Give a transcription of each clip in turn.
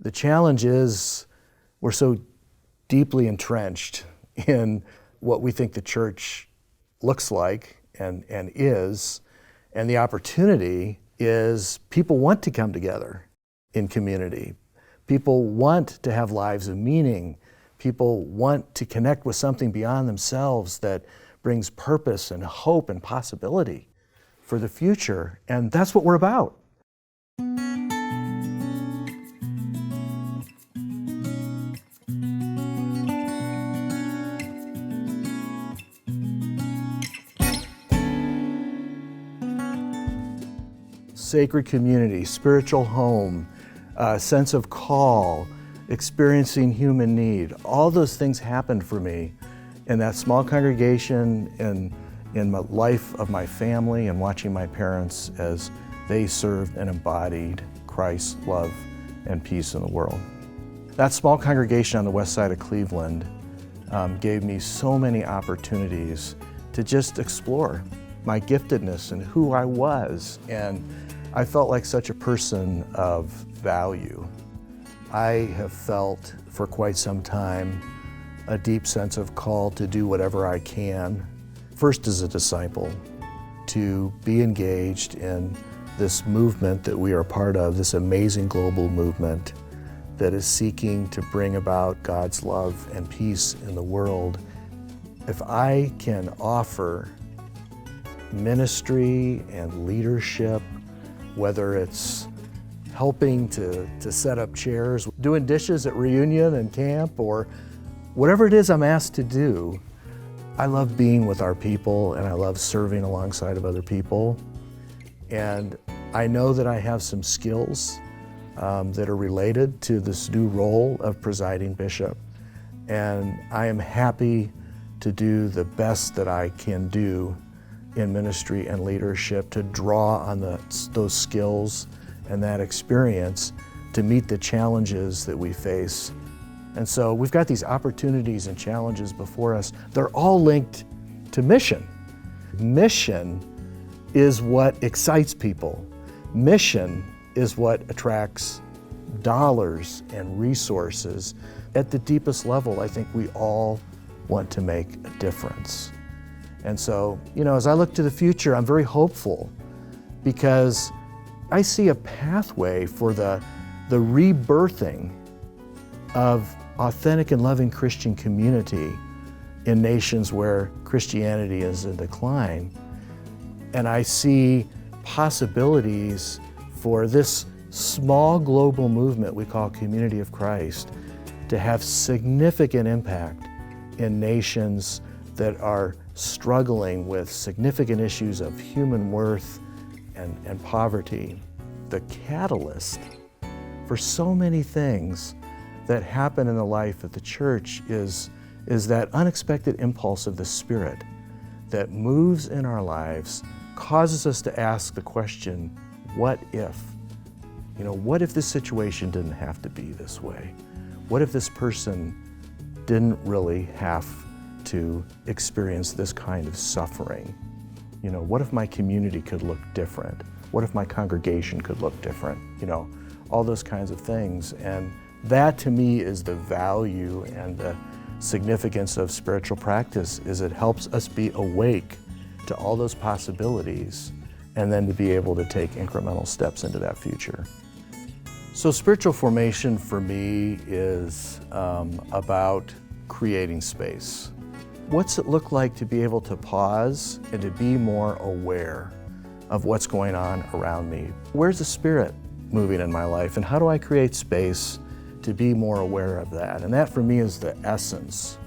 The challenge is we're so deeply entrenched in what we think the church looks like and is, and the opportunity is people want to come together in community. People want to have lives of meaning. People want to connect with something beyond themselves that brings purpose and hope and possibility for the future, and that's what we're about. Sacred community, spiritual home, sense of call, experiencing human need. All those things happened for me in that small congregation, in my life of my family, and watching my parents as they served and embodied Christ's love and peace in the world. That small congregation on the west side of Cleveland gave me so many opportunities to just explore my giftedness and who I was, and I felt like such a person of value. I have felt for quite some time a deep sense of call to do whatever I can, first as a disciple, to be engaged in this movement that we are part of, this amazing global movement that is seeking to bring about God's love and peace in the world. If I can offer ministry and leadership, whether it's helping to set up chairs, doing dishes at reunion and camp, or whatever it is I'm asked to do, I love being with our people and I love serving alongside of other people. And I know that I have some skills that are related to this new role of presiding bishop. And I am happy to do the best that I can do in ministry and leadership to draw on those skills and that experience to meet the challenges that we face. And so we've got these opportunities and challenges before us. They're all linked to mission. Mission is what excites people. Mission is what attracts dollars and resources. At the deepest level, I think we all want to make a difference. And so, as I look to the future, I'm very hopeful because I see a pathway for the rebirthing of authentic and loving Christian community in nations where Christianity is in decline. And I see possibilities for this small global movement we call Community of Christ to have significant impact in nations that are struggling with significant issues of human worth and poverty. The catalyst for so many things that happen in the life of the church is that unexpected impulse of the Spirit that moves in our lives, causes us to ask the question, what if? What if this situation didn't have to be this way? What if this person didn't really have to experience this kind of suffering? What if my community could look different? What if my congregation could look different? All those kinds of things. And that to me is the value and the significance of spiritual practice, is it helps us be awake to all those possibilities and then to be able to take incremental steps into that future. So spiritual formation for me is about creating space. What's it look like to be able to pause and to be more aware of what's going on around me? Where's the Spirit moving in my life, and how do I create space to be more aware of that? And that for me is the essence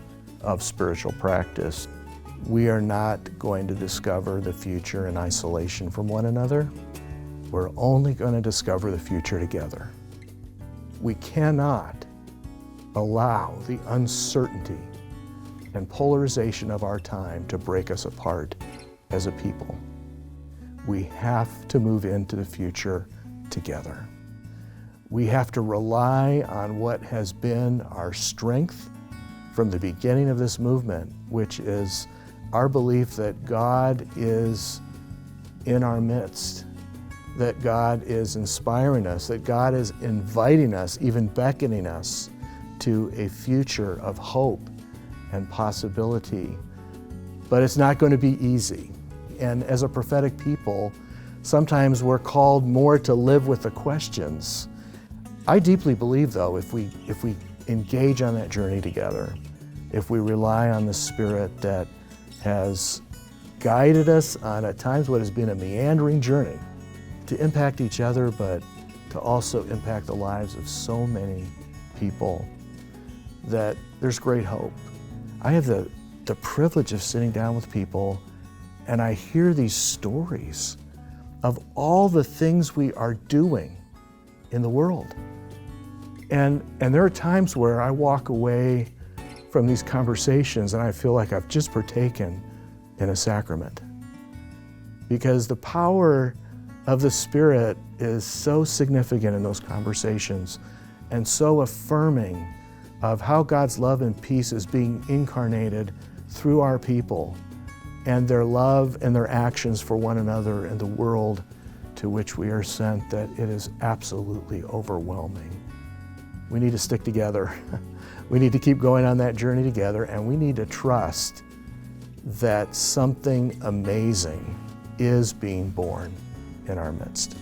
of spiritual practice. We are not going to discover the future in isolation from one another. We're only going to discover the future together. We cannot allow the uncertainty and polarization of our time to break us apart as a people. We have to move into the future together. We have to rely on what has been our strength from the beginning of this movement, which is our belief that God is in our midst, that God is inspiring us, that God is inviting us, even beckoning us to a future of hope and possibility. But it's not going to be easy. And as a prophetic people, sometimes we're called more to live with the questions. I deeply believe, though, if we engage on that journey together, if we rely on the Spirit that has guided us on at times what has been a meandering journey to impact each other, but to also impact the lives of so many people, that there's great hope. I have the privilege of sitting down with people and I hear these stories of all the things we are doing in the world. And there are times where I walk away from these conversations and I feel like I've just partaken in a sacrament. Because the power of the Spirit is so significant in those conversations and so affirming of how God's love and peace is being incarnated through our people and their love and their actions for one another and the world to which we are sent, that it is absolutely overwhelming. We need to stick together. We need to keep going on that journey together, and we need to trust that something amazing is being born in our midst.